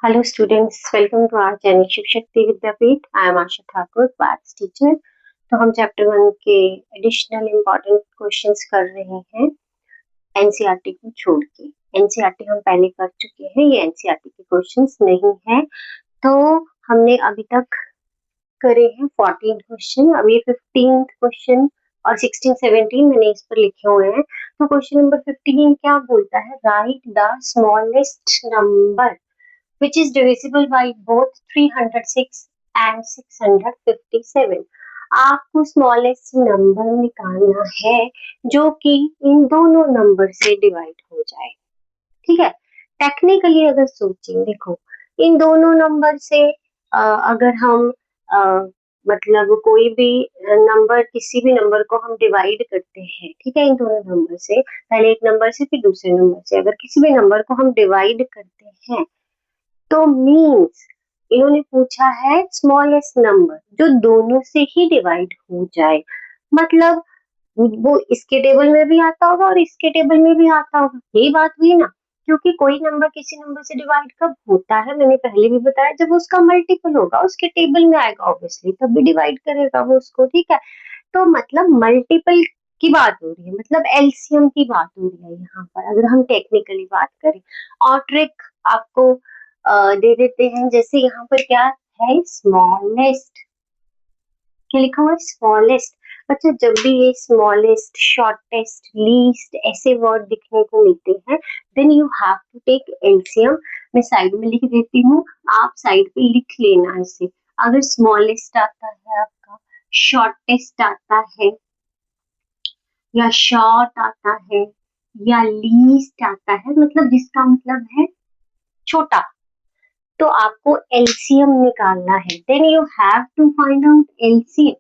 Hello students, welcome to our channel Shiv Shakti Vidyapeeth. I am Asha Thakur, maths teacher. तो हम chapter 1 के additional important questions कर रहे हैं एनसीईआरटी को छोड़ के। एनसीईआरटी हम पहले कर चुके हैं, ये एनसीईआरटी के क्वेश्चंस नहीं है। तो हमने अभी तक करे हैं 14 क्वेश्चन, अभी 15th क्वेश्चन और 16, 17 मैंने इस पर लिखे हुए हैं। तो क्वेश्चन नंबर 15 क्या बोलता है? Right the smallest number which is divisible by both 306 and 657। आपको स्मॉलेस्ट नंबर निकालना है जो कि इन दोनों नंबर से डिवाइड हो जाए। ठीक है, टेक्निकली अगर सोचें, देखो इन दोनों नंबर से अगर हम मतलब कोई भी नंबर, किसी भी नंबर को हम डिवाइड करते हैं, ठीक है, इन दोनों नंबर से, पहले एक नंबर से फिर दूसरे नंबर से, अगर किसी भी नंबर को हम डिवाइड करते हैं तो मीन्स इन्होंने पूछा है स्मॉलेस्ट नंबर जो दोनों से ही डिवाइड हो जाए। मतलब वो इसके टेबल में भी आता होगा और इसके टेबल में भी आता होगा, यही बात हुई ना। क्योंकि कोई नंबर किसी नंबर से डिवाइड कब होता है, मैंने पहले भी बताया, जब उसका मल्टीपल होगा, उसके टेबल में आएगा ऑब्वियसली, तब भी डिवाइड करेगा वो उसको। ठीक है, तो मतलब मल्टीपल की बात हो रही है, मतलब एलसीएम की बात हो रही है यहाँ पर, अगर हम टेक्निकली बात करें। और ट्रिक आपको दे देते हैं, जैसे यहाँ पर क्या है, स्मॉलेस्ट, क्या लिखा हुआ है? स्मॉलेस्ट। अच्छा, जब भी ये स्मॉलेस्ट, शॉर्टेस्ट, लीस्ट ऐसे वर्ड दिखने को मिलते हैं, then you have to take LCM. मैं साइड में लिख देती हूँ, आप साइड पे लिख लेना इसे। अगर स्मॉलेस्ट आता है आपका, शॉर्टेस्ट आता है, या शॉर्ट आता है, या लीस्ट आता है, मतलब जिसका मतलब है छोटा, तो आपको एलसीएम निकालना है। Then you have to find out LCM.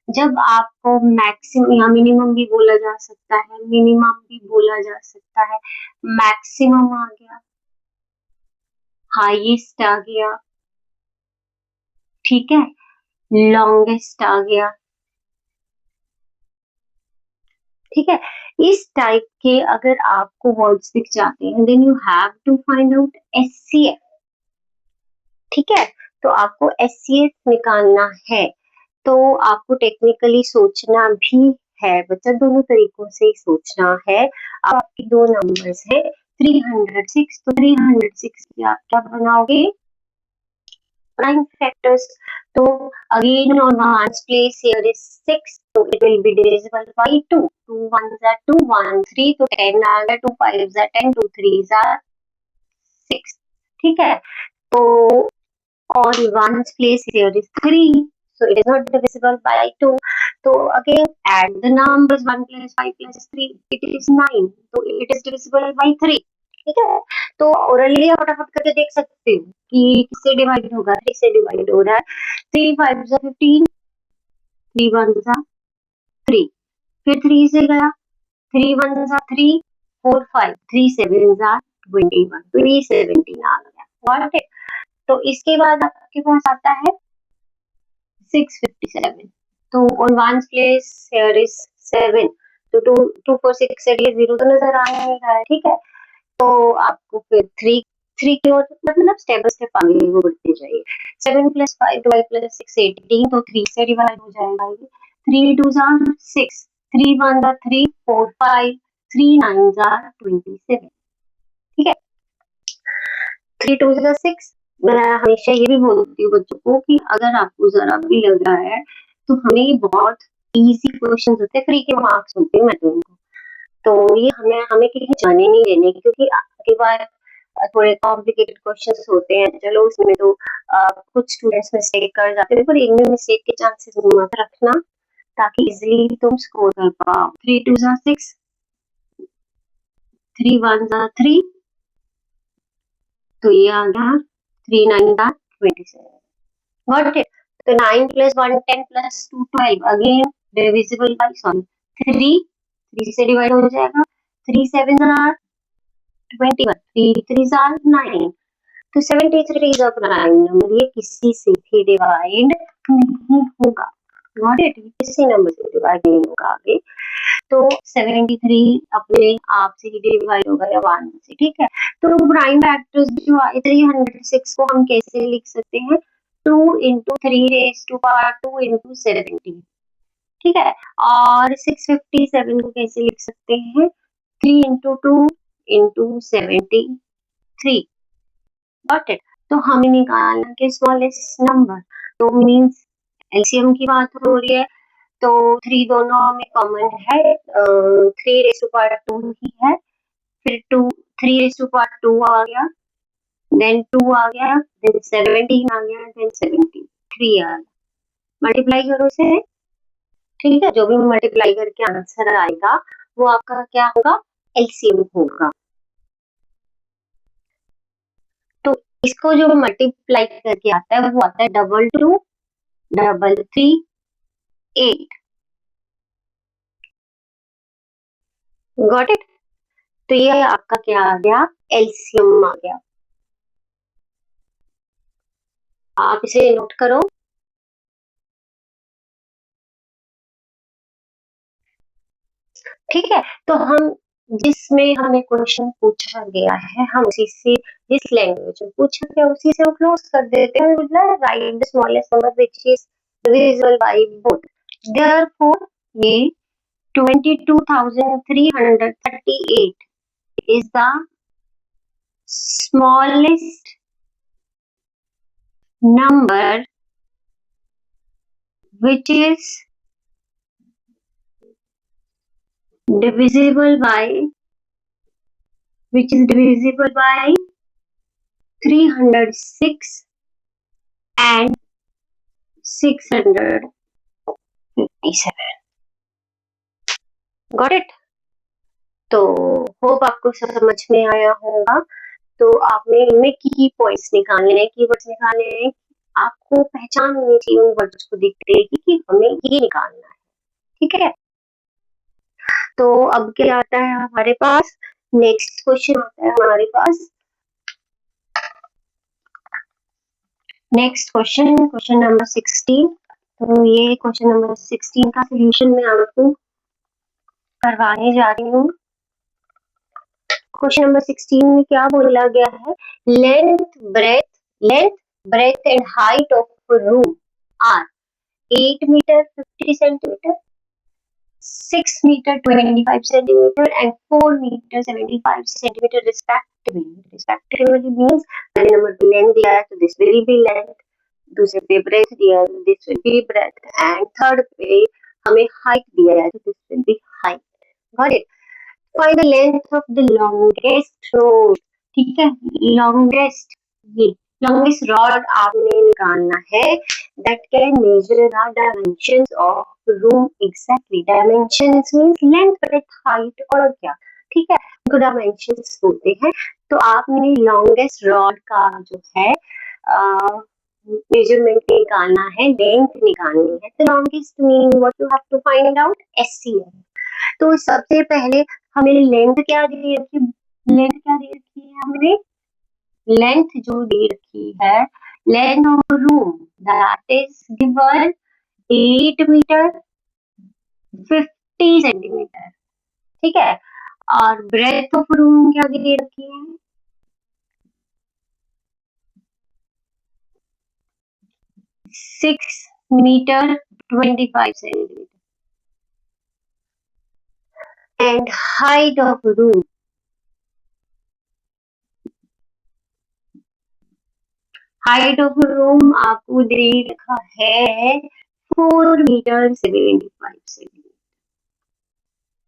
जब आपको मैक्सिमम या मिनिमम भी बोला जा सकता है, मिनिमम भी बोला जा सकता है, मैक्सिमम आ गया, हाईएस्ट आ गया, ठीक है, लॉन्गेस्ट आ गया, ठीक है, इस टाइप के अगर आपको वर्ड्स दिख जाते हैं, then you have to find out HCF. ठीक है, तो आपको एचसीएफ निकालना है। तो आपको टेक्निकली सोचना भी है बच्चा, दोनों तरीकों से ही सोचना है। अब आपके दो नंबर्स है 306, तो 306 की आप क्या बनाओगे? Prime factors. तो again on ones place here is 6, तो it will be divisible by 2। 2 1s are 2, 1 3, तो 10 आ गया, 2 5s are 10, 2 3s are 6। ठीक है, तो on one's place here is 3, so it is not divisible by 2. So again add the numbers, 1 plus 5 plus 3, it is 9, so it is divisible by 3। ठीक है, तो orally फटाफट करके देख सकते हो कि किससे डिवाइड होगा, 3 से डिवाइड हो रहा है। 3 5 15, 3 1 3, फिर 3 से गया, 3 1 3, 4 5, 3 7 21, तो 317 आ गया। Got it? तो इसके बाद आपके पास आता है 657, तो on one's place here is 7, तो 2 2 4 6 से 0 तो नजर आ नहीं रहा है। ठीक है, तो आपको फिर 3 की ओर मतलब स्टेप बाय स्टेप आगे वो बढ़ते जाइए। 7 + 5 12 + 6 18, तो 3 से डिवाइड हो जाएगा ये। 3 2s are 6, 3 1s are 3, 4 5, 3 9s are 27। ठीक है, 3 2s are 6। मैं हमेशा ये भी बोलती हूँ बच्चों को कि अगर आपको जरा भी लग रहा है तो हमें बहुत इजी क्वेश्चन होते हैं, फ्री के मार्क्स होते हैं, मैं उनको, तो ये हमें कहीं जाने नहीं देने, क्योंकि कई बार थोड़े कॉम्प्लिकेटेड क्वेश्चंस होते हैं, चलो उसमें तो कुछ स्टूडेंट्स मिस्टेक कर जाते हैं, पर इनमें मिस्टेक के चांसेस मत रखना ताकि इजीली तुम स्कोर कर पाओ। 3 2s are 6, 3 1s are 3, तो ये आ गया 3 9s are 27। Got it? तो 9 + 1 10 + 2 12, अगेन डिविजिबल बाय 3 से डिवाइड हो जाएगा। 3 7s are 21, 3 3s are 9, तो 73 इज अ प्राइम नंबर, ये किसी से भी डिवाइड नहीं होगा। Got it? किसी नंबर से डिवाइड नहीं होगा आगे। तो 73 अपने आप से ही डिवाइड हो गया 1 से, ठीक है। तो प्राइम फैक्टर्स जो आए 306 को हम कैसे लिख सकते हैं, 2 into 3 raised to power 2 into 70, ठीक है। और 657 को कैसे लिख सकते हैं, 3 into 2 into 73, गॉट इट। तो हमें निकालना के स्मॉलेस्ट नंबर, तो मीन्स एलसीएम की बात हो रही है, तो 3 दोनों में कॉमन है, 3 रेज़ टू पावर 2 ही है, फिर 2 3 रेज़ टू पावर 2 आ गया, देन 2 आ गया, देन 17 आ गया, देन 73 आ गया। मल्टीप्लाई करो से, ठीक है, जो भी मल्टीप्लाई करके आंसर आएगा वो आपका क्या होगा, एलसीएम होगा। तो इसको जो मल्टीप्लाई करके आता है वो आता है 22 33 8, गॉट इट। तो ये आपका क्या आ गया, एलसीएम आ गया। आप इसे नोट करो। ठीक है, तो हम जिसमें हमें क्वेश्चन पूछा गया है हम उसी से, जिस लैंग्वेज में पूछा गया उसी से हम क्लोज कर देते हैं, मतलब right the smallest number which is divisible by both. Therefore ये 22,338 is the smallest number which is divisible by 306 and 657, got it. तो होप आपको सब समझ में आया होगा। तो आपने इनमें की पॉइंट्स निकालने हैं, कीवर्ड्स निकालने हैं, आपको पहचान होनी चाहिए उन वर्ड्स को देखते हैं कि हमें ये निकालना है, ठीक है। तो अब क्या आता है हमारे पास, नेक्स्ट क्वेश्चन आता है हमारे पास, नेक्स्ट क्वेश्चन, क्वेश्चन नंबर 16। तो ये क्वेश्चन नंबर 16 का सोल्यूशन मैं आपको करवाने जा रही हूँ। क्वेश्चन नंबर 16 में क्या बोला गया है, length breadth and height of room are 8 metre 50 centimetre, 6 meter 25 centimeter and 4 meter 75 centimeter respectively. Respectively means पहले नंबर पे लेंथ दिया है तो दिस विल बी लेंथ, दूसरे पे ब्रेथ दिया है तो this will be breadth, and third पे हमें हाइट दिया है तो this will be height, got it. Find the length of the longest road, ठीक है, लॉन्गेस्ट, ये लॉन्गेस्ट रॉड आपने निकालना है that can measure the dimensions of room exactly. Dimensions means length, breadth, height और क्या, ठीक है, उनको dimensions बोलते हैं। तो आपने longest rod का जो है मेजरमेंट निकालना है, लेंथ निकालनी है। तो longest mean what you have to find out, SCF। तो सबसे पहले हमें लेंथ क्या दे रखी है, लेंथ क्या दे रखी है, हमने लेंथ जो दे रखी है, length of room that is given 8 metre 50 centimetre, ठीक है, और ब्रेथ ऑफ रूम क्या दे रखी है, 6 metre 25 centimetre, and height of room, height of room आपको दे रखा है 4 मीटर 75 सेंटीमीटर।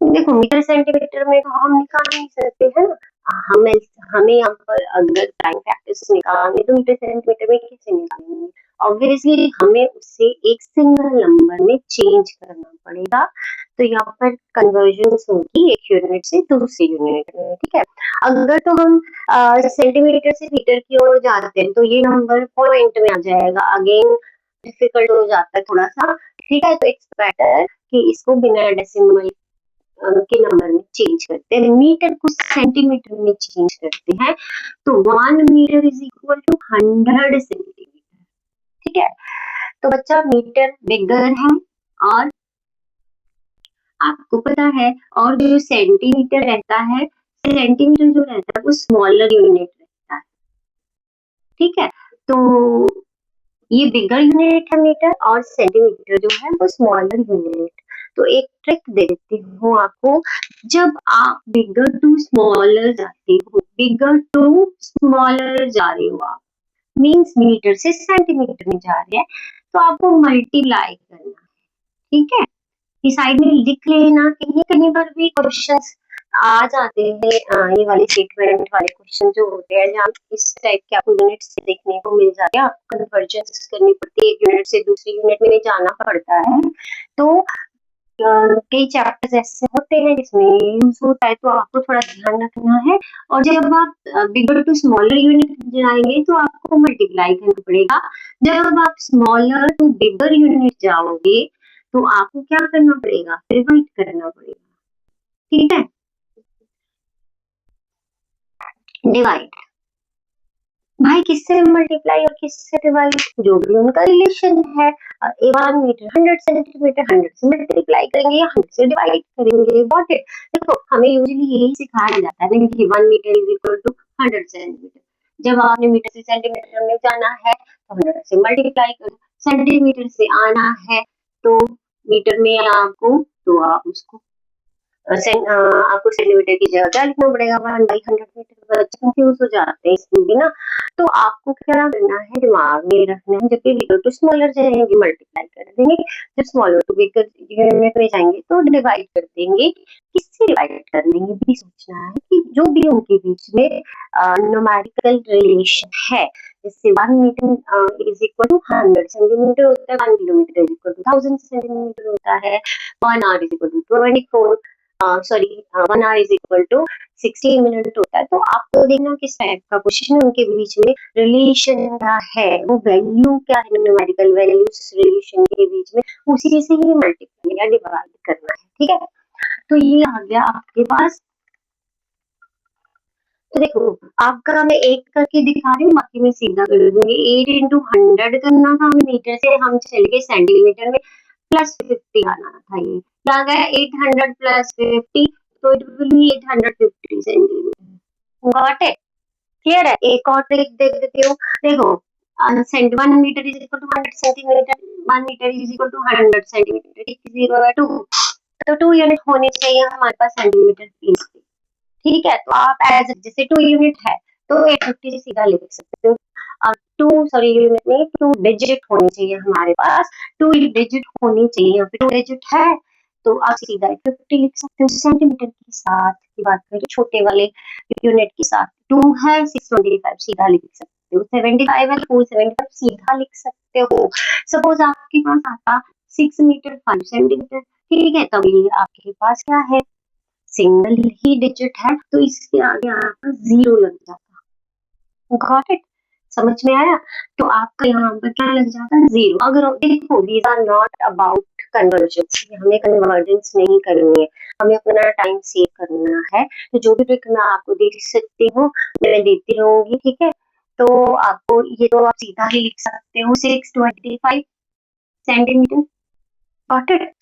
देखो मीटर सेंटीमीटर में तो हम निकाल नहीं सकते है ना, हमें हमें यहाँ पर अगर टाइम फैक्टर्स निकालने तो मीटर सेंटीमीटर में कैसे निकालेंगे, ऑब्वियसली हमें उससे एक सिंगल नंबर में चेंज करना पड़ेगा। तो यहाँ पर कन्वर्जन होगी एक यूनिट से दूसरी यूनिट में, ठीक है। अगर तो हम सेंटीमीटर से मीटर की ओर जाते हैं तो ये नंबर पॉइंट में आ जाएगा, अगेन डिफिकल्ट हो जाता है थोड़ा सा, ठीक है। तो इट्स बेटर कि इसको बिना डेसिमल के नंबर में चेंज करते हैं, मीटर को सेंटीमीटर में चेंज करते हैं। तो 1 metre is equal to 100 centimetre, ठीक है। तो बच्चा मीटर बिगर है और आपको पता है। और जो सेंटीमीटर रहता है, सेंटीमीटर जो रहता है वो स्मॉलर यूनिट रहता है, ठीक है। तो ये बिगर यूनिट है मीटर, और सेंटीमीटर जो है वो स्मॉलर यूनिट। तो एक ट्रिक दे देती हूँ आपको। जब आप बिगर टू स्मॉलर जाते हो, बिगर टू स्मॉलर जा रहे हो आप, मीन्स मीटर से सेंटीमीटर में जा रहे हैं, तो आपको मल्टीप्लाई करना है, ठीक है। इस साइड में लिख लेना, कहीं कहीं पर भी क्वेश्चंस आ जाते हैं, ये वाले स्टेटमेंट वाले क्वेश्चन जो होते हैं, जहाँ इस टाइप के आपको यूनिट से देखने को मिल जाते हैं, आपको कन्वर्जन करनी पड़ती है, एक यूनिट से दूसरी यूनिट में जाना पड़ता है। तो कई चैप्टर्स ऐसे होते हैं जिसमें यूज होता है, तो आपको थोड़ा ध्यान रखना है। और जब आप बिगर टू स्मॉलर यूनिट जाएंगे तो आपको मल्टीप्लाई करना पड़ेगा। जब आप स्मॉलर टू बिगर यूनिट जाओगे तो आपको क्या करना पड़ेगा, डिवाइड करना पड़ेगा, ठीक है। डिवाइड, भाई किससे मल्टीप्लाई और किससे डिवाइड, जो भी उनका रिलेशन है। 1 मीटर 100 सेंटीमीटर, 100 से मल्टीप्लाई करेंगे या 100 से डिवाइड करेंगे, व्हाट इट। देखो हमें यूजुअली यही सिखाया जाता है कि 1 metre is equal to 100 centimetre. जब आपने मीटर से सेंटीमीटर में जाना है तो 100 से मल्टीप्लाई करो, सेंटीमीटर से आना है तो मीटर में आपको, तो आप उसको आपको सेंटीमीटर की जगह क्या लिखना पड़ेगा, 1/100 मीटर। बच्चे कंफ्यूज हो जाते हैं इसमें भी ना। तो आपको क्या करना है, दिमाग में रखना है, जब भी बिगर टू स्मॉलर जाएंगे मल्टीप्लाई कर देंगे, जब स्मॉलर टू बिगर यूनिट में जाएंगे तो डिवाइड कर देंगे। किससे डिवाइड कर देंगे भी सोचना है, कि जो भी उनके बीच में न्यूमेरिकल रिलेशन है। जैसे 1 metre is equal to 100 centimetre होता है, 1 kilometre is equal to 1000 centimetre होता है, 1 hour is equal to 24, sorry 1 hour is equal to 60 minute होता है। तो आपको देखना किस टाइप का क्वेश्चन है, उनके बीच में रिलेशन क्या है, वो वैल्यू क्या है, न्यूमेरिकल वैल्यू रिलेशन के बीच में, उसी से ही मल्टीप्लाई या डिवाइड करना है, ठीक है। तो ये आ गया आपके पास। तो देखो आपका मैं एक करके दिखा रही हूँ, बाकी मैं सीधा कर दूंगी। 8 into 100 करना था हमें, मीटर से हम चले गए सेंटीमीटर में, +50 आना था। ये क्या गया, 800 + 50, तो it will be 850 centimetre. Got it, clear है। एक और ट्रिक देख देती हूँ। देखो 1 metre is equal to 100 centimetre, 1 metre is equal to 100 centimetre, 0 2, तो 2 यूनिट होने चाहिए हमारे पास सेंटीमीटर प्लीज, ठीक है। तो आप एज जैसे 2 यूनिट है तो 850 से सीधा लिख सकते हो। टू सॉरी यूनिट में 2 डिजिट होनी चाहिए हमारे पास, 2 डिजिट होनी चाहिए, यहाँ पे 2 डिजिट है तो आप सीधा 850 लिख सकते हो। सेंटीमीटर के साथ की बात करें तो छोटे वाले यूनिट के साथ 2 है 625 सीधा लिख सकते हो, 75 है 475 सीधा लिख सकते हो। सपोज आपके पास आता 6 मीटर 5 सेंटीमीटर, ठीक है, तब ये आपके पास क्या है, सिंगल ही डिजिट है, तो इसके आगे आपका 0 लग जाता। गॉट इट, समझ में आया। तो आपका यहाँ पर क्या लग जाता है, 0। अगर देखो these are not about convergence, हमें कन्वर्जेंस नहीं करनी है, हमें अपना टाइम सेव करना है। तो जो भी ट्रिक मैं आपको दे सकती हूँ मैं देती रहूंगी, ठीक है। तो आपको ये तो आप सीधा ही लिख सकते हो, 625 सेंटीमीटर। Got it.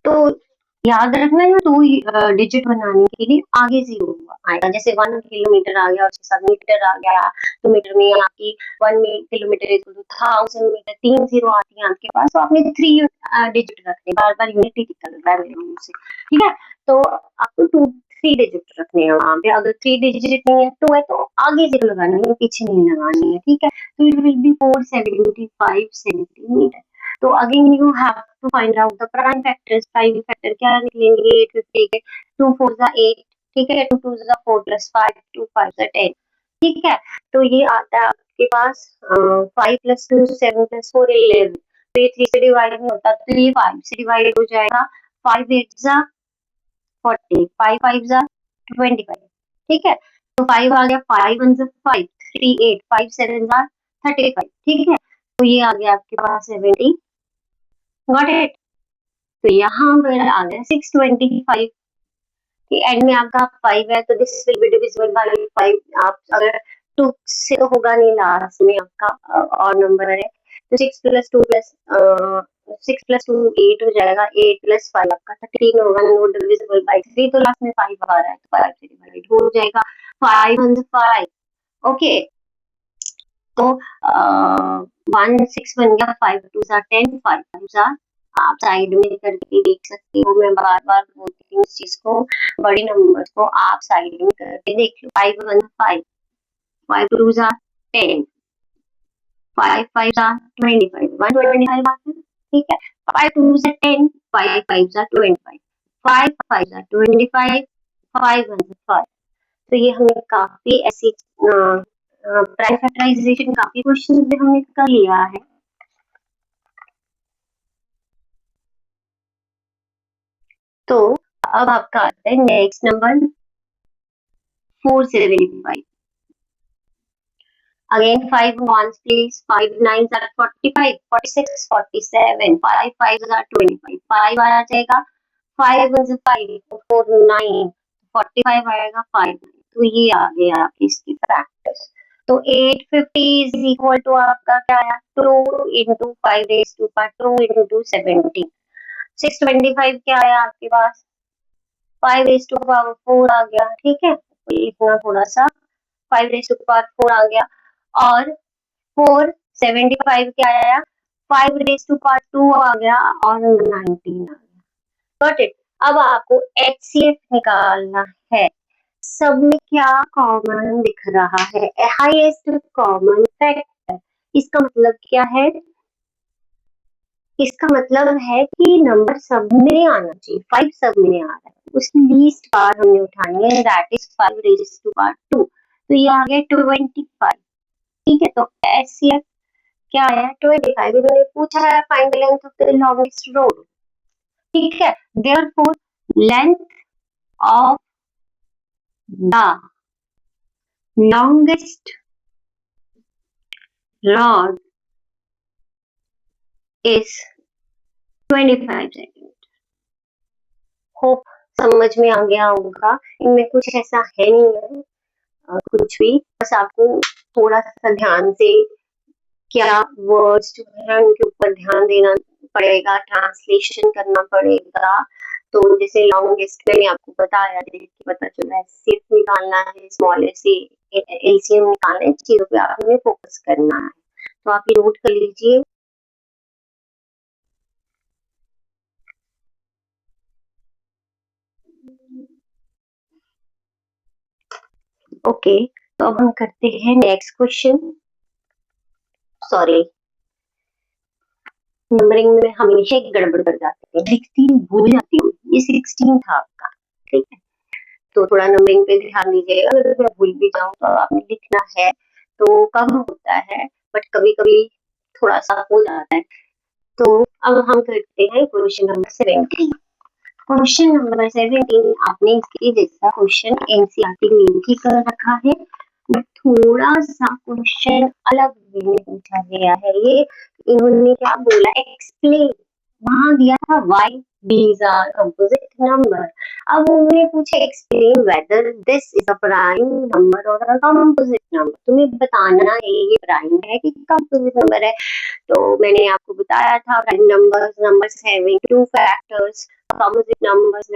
तो याद रखना है, 2 डिजिट बनाने के लिए आगे 0 आएगा। जैसे 1 किलोमीटर आ गया, उसके साथ मीटर आ गया, तो मीटर में आपकी 1 किलोमीटर इज 1000 मीटर, 3 0 आती है आपके पास, तो आपने 3 डिजिट रखने, बार बार यूनिट ही निकल रहा है मेरे मुंह से, ठीक है। तो आपको 3 डिजिट रखने हैं वहां पे। अगर 3 डिजिट नहीं है, 2 है, तो आगे 0 लगानी है, पीछे नहीं लगानी है, ठीक है। तो इट विल बी 475 सेंटीमीटर। तो again you have to find out the prime factors। Prime factor क्या निकलेंगे, 850 के 2 4 8, ठीक है, 2 2 4 + 5 2 5 10, ठीक है। तो ये आता है आपके पास 5 + 2 7 + 4 11। तो ये 3 से डिवाइड नहीं होता, तो ये 5 से डिवाइड हो जाएगा। 5 8 जा 40, 5 5 जा 25, ठीक है। तो 5 आ गया, 5 1 जा 5, 3 8, 5 7 जा 35, ठीक है। तो ये आ गया आपके पास 70। Got it. तो यहाँ पर आ गया 625 कि एंड में आपका 5 है, तो this will be divisible bye 5। आप अगर 2 से तो होगा नहीं, लास्ट में आपका और नंबर है, तो 6 + 2 8 हो जाएगा, 8 + 5 आपका 13 होगा, नोट डिविजिबल बाय 3, तो लास्ट में 5 आ रहा है तो 5 से डिवाइड हो जाएगा, 5 1 5। ओके, तो 1 6 बन गया, 5 2 10, 5 5 आप साइड में करके देख सकते हो, मैं बार बार बोलती हूँ इस चीज को, बड़े नंबर्स को आप साइड में करके देख लो। 5 1 5, 5 2 10, 5 5 25, 125 आंसर, ठीक है। 5 2 10, 5 5 25, 5 5 25, 5 1 5। तो ये हमने काफी ऐसी प्राइम फैक्टराइजेशन काफी क्वेश्चन में हमने कर लिया है। तो अब आपका आता है next number 475। Again 5 ones please, 5 9s are 45, 46, 47, 5 5s are 25, 5 आ जाएगा, 5 1s 5, 4 9, 45 आएगा, 5 तो ये आ गया आपकी इसकी प्रैक्टिस। तो 850 इज इक्वल टू आपका क्या आया, 2 into 5 raised to power 2 into 17। 625 क्या आया आपके पास, 5 raised to power 4 आ गया, ठीक है, तो इतना थोड़ा सा 5 raised to power 4 आ गया, और 475 क्या आया, 5 raised to power 2 आ गया, और 19 आ गया। Got it. अब आपको HCF निकालना है, सब में क्या कॉमन दिख रहा है, हाईएस्ट कॉमन फैक्टर। इसका मतलब क्या है, इसका मतलब है कि नंबर सब में आना चाहिए, 5 सब में आ रहा है, उसकी लीस्ट बार हमने उठानी है, that is 5 raise to power 2, तो ये आ गया 25, ठीक है। तो एचसीएफ क्या आया, 25, इन्होंने पूछा है find the length of the longest road, ठीक है, therefore length of the longest rod is 25 centimetre. Hope समझ में आ गया होगा, इनमें कुछ ऐसा है नहीं है कुछ भी, बस आपको थोड़ा सा ध्यान से क्या वर्ड्स जो है उनके ऊपर ध्यान देना पड़ेगा, ट्रांसलेशन करना पड़ेगा। तो जैसे लॉन्गेस्ट मैंने आपको बताया, देख के पता चला है, सिर्फ निकालना है, स्मॉल से एलसीएम निकालना है, चीजों पे आपने फोकस करना है, तो आप ये नोट कर लीजिए। ओके, तो अब हम करते हैं नेक्स्ट क्वेश्चन। सॉरी, नंबरिंग में हमेशा एक गड़बड़ कर जाते हैं, 16 भूल जाती हूँ, ये 16 था आपका, ठीक है, तो थोड़ा नंबरिंग पे ध्यान दीजिएगा, अगर मैं भूल भी जाऊँ तो आपने लिखना है, तो कम होता है बट कभी कभी थोड़ा सा हो जाता है। तो अब हम करते हैं क्वेश्चन नंबर 17। क्वेश्चन नंबर 17 आपने इसके जैसा क्वेश्चन एनसीईआरटी में भी कर रखा है, थोड़ा सा क्वेश्चन अलग वे में पूछा गया है। ये इन्होंने क्या बोला, एक्सप्लेन, वहां दिया था why these are composite number, अब उन्होंने पूछा explain whether this is a prime number और अ कंपोजिट नंबर, तुम्हें बताना है ये प्राइम है कि कंपोजिट नंबर है। तो मैंने आपको बताया था prime numbers having two factors, composite numbers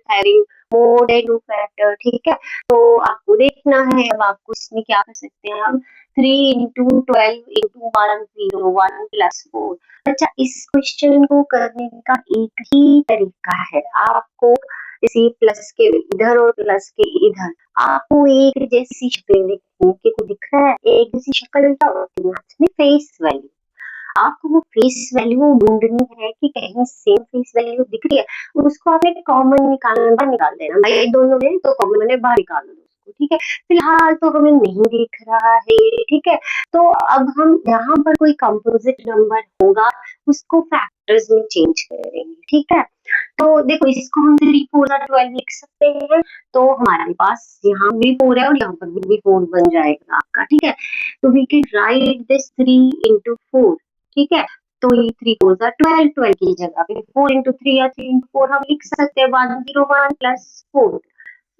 having more than two factor, ठीक है। तो आपको देखना है, अब आपको इसमें क्या कर सकते हैं, हम 3 into 12 into 101 plus 4। अच्छा, इस क्वेश्चन को करने का एक ही तरीका है, आपको इसी प्लस के इधर और प्लस के इधर आपको एक जैसी शक्ल दिखनी है, कि दिख रहा है एक जैसी शक्ल, क्या होती है फेस वैल्यू, आपको वो फेस वैल्यू ढूंढनी है कि कहीं सेम फेस वैल्यू दिख रही है, उसको आप एक कॉमन निकालना, बाहर निकाल देना, भाई दोनों में तो कॉमन है, बाहर निकाल दो उसको, ठीक है। फिलहाल तो हमें नहीं दिख रहा है, ठीक है, तो अब हम यहाँ पर कोई कंपोजिट नंबर होगा उसको फैक्टर्स में चेंज करेंगे, ठीक है। तो देखो, इसको हम 3 4 12 लिख सकते हैं, तो हमारे पास यहाँ भी 4 है और यहाँ पर भी 4 बन जाएगा आपका, ठीक है। तो we can write this 3 into 4, ठीक है, तो ये 3 4 12, 12 की जगह पे 4 into 3 या 3 into 4 हम लिख सकते हैं 101 plus 4।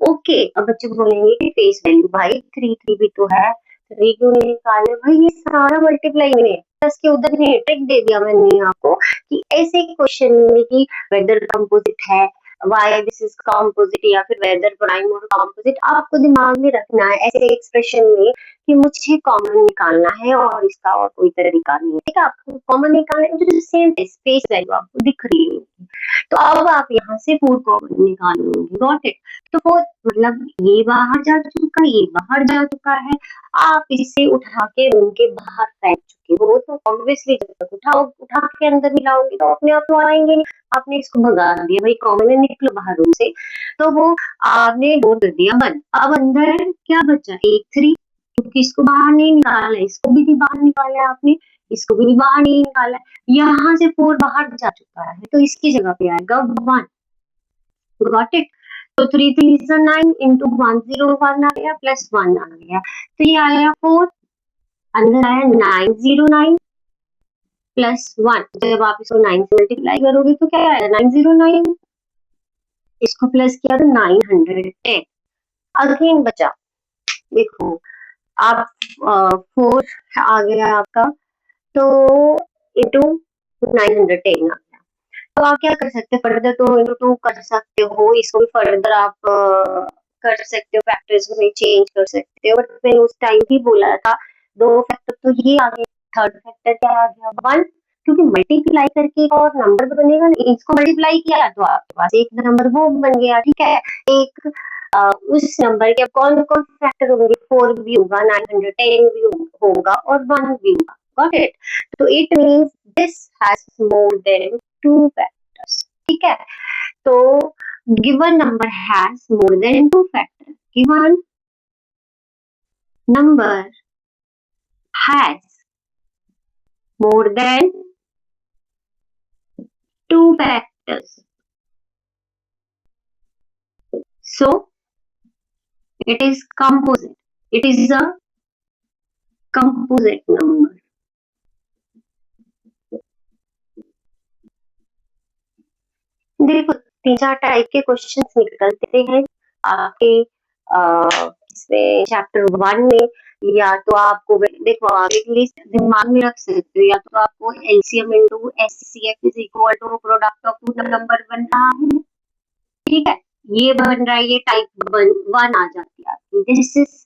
ओके, अब बच्चे बोलेंगे कि फेस वैल्यू भाई 3 3 भी तो है, 3 क्यों नहीं निकाले, भाई ये सारा मल्टीप्लाई में प्लस के उधर नहीं ट्रिक दे दिया मैंने आपको कि ऐसे क्वेश्चन में कि वेदर कंपोजिट है, वाई दिस इज कंपोजिट या फिर वेदर प्राइम और कंपोजिट, आपको दिमाग में रखना है ऐसे एक्सप्रेशन में कि मुझे कॉमन निकालना है और इसका और कोई तरीका नहीं है। ठीक है, आपको कॉमन निकालना है जो सेम स्पेस वैल्यू आपको दिख रही होगी, तो अब आप यहाँ से 4 कॉमन निकालोगे। Got it? तो 4 मतलब ये बाहर जा चुका है, ये बाहर जा चुका है, आप इसे उठा के रूम के बाहर फेंक चुके हो, तो ऑब्वियसली जब तक उठा के अंदर मिलाओगे तो अपने आप तो आएंगे नहीं। आपने इसको भगा दिया, भाई कॉमन है, निकलो बाहर रूम से, तो वो आपने डोर कर दिया बंद। अब अंदर क्या बचा? 1 3, क्योंकि इसको बाहर नहीं निकाला है, इसको भी नहीं बाहर निकाला है आपने, इसको भी बाहर नहीं निकाला है, यहाँ से 4 बाहर जा चुका है, तो इसकी जगह पे आएगा 1। Got it? तो 3 3 is 9 into 101 आ गया प्लस 1 आ गया, तो ये आया 4, अंदर आया 909 प्लस 1। जब आप इसको 9 से मल्टीप्लाई करोगे तो क्या आएगा? 909, इसको प्लस किया तो 910। अगेन बचा, देखो आप 4 आ गया आपका, तो इंटू 910 आ गया। तो आप क्या कर सकते हैं, फर्दर तो इंटू 2 कर सकते हो, इसको भी फर्दर आप कर सकते हो, फैक्टर्स में चेंज कर सकते हो, बट मैंने उस टाइम भी बोला था 2 फैक्टर तो ये आ गए, थर्ड फैक्टर क्या आ गया? 1, क्योंकि मल्टीप्लाई करके एक और नंबर बनेगा ना, इसको मल्टीप्लाई किया तो आपके पास एक नंबर वो बन गया। ठीक है, एक उस नंबर के कौन कौन फैक्टर होंगे? 4 भी होगा, 910 भी होगा और 1 भी होगा। Got it? तो it means this has more than 2 factors. ठीक है, तो given number has more than 2 factors. Given number has more than 2 factors. So it is composite. It is a composite number. देखो 3-4 टाइप के questions निकलते हैं आपके इसमें चैप्टर 1 में, या तो आपको देखो आप एटलीस्ट दिमाग में रख सकते हो, या तो आपको LCM into HCF is equal to product of 2 number बन रहा है। ठीक है, ये बन रहा है, ये टाइप 1 आ जाती है आपकी, दिस इज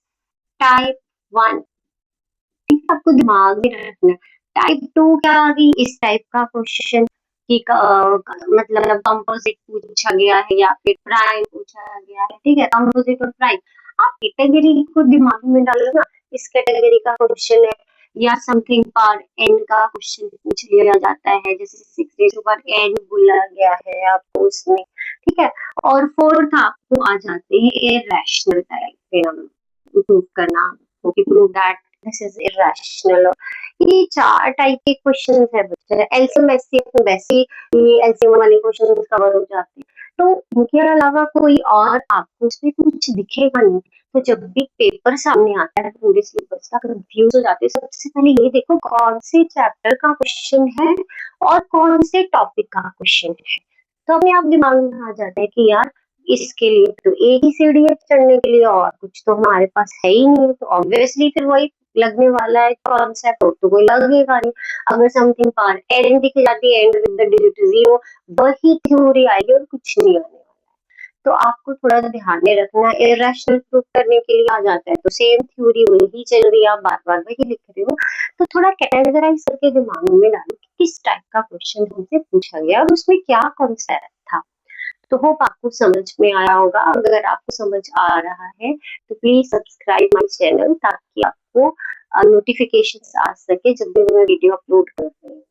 टाइप 1। ठीक है, आपको दिमाग में रखना। टाइप 2 क्या आ गई? इस टाइप का क्वेश्चन कि मतलब कंपोजिट पूछा गया है या फिर प्राइम पूछा गया है। ठीक है, कंपोजिट और प्राइम आप कैटेगरी को दिमाग में डालो ना, इस कैटेगरी का क्वेश्चन है या समथिंग पर एन का क्वेश्चन पूछ लिया जाता है, जैसे 6 पर एन बोला गया है आपको उसमें। ठीक है, और फोर्थ आपको आ जाते हैं इरेशनल टाइप पे, हम प्रूव करना, prove that this is irrational. ये 4 टाइप के क्वेश्चन है बच्चे, एलसीएम एचसीएफ वैसे ये एलसीएम वाले क्वेश्चन कवर हो जाते हैं, तो इनके अलावा कोई और आपको उसमें कुछ दिखेगा नहीं। तो जब भी पेपर सामने आता है पूरे सिलेबस का, कंफ्यूज हो जाते हैं, सबसे पहले ये देखो कौन से चैप्टर का क्वेश्चन है और कौन से टॉपिक का क्वेश्चन है, तो अपने आप दिमाग में आ जाता है कि यार इसके लिए तो एक ही सीढ़ी है चढ़ने के लिए, और कुछ तो हमारे पास है ही नहीं, तो ऑब्वियसली फिर वही लगने वाला है कॉन्सेप्ट, और तो कोई लगेगा नहीं। अगर समथिंग पार एंड दिख जाती है, एंड विद द डिजिट 0, वही थ्योरी आएगी और कुछ नहीं आने वाला। तो आपको थोड़ा ध्यान में रखना, इरेशनल प्रूफ करने के लिए आ जाता है तो सेम थ्योरी वही चल रही है, आप बार बार वही लिख रहे हो, तो थोड़ा कैटेगराइज करके दिमाग में डालो कि किस टाइप का क्वेश्चन हमसे पूछा गया और उसमें क्या कॉन्सेप्ट था। तो होप आपको समझ में आया होगा। अगर आपको समझ आ रहा है तो प्लीज सब्सक्राइब माय चैनल, ताकि आपको नोटिफिकेशन आ सके जब भी मैं वीडियो अपलोड कर रही हूँ।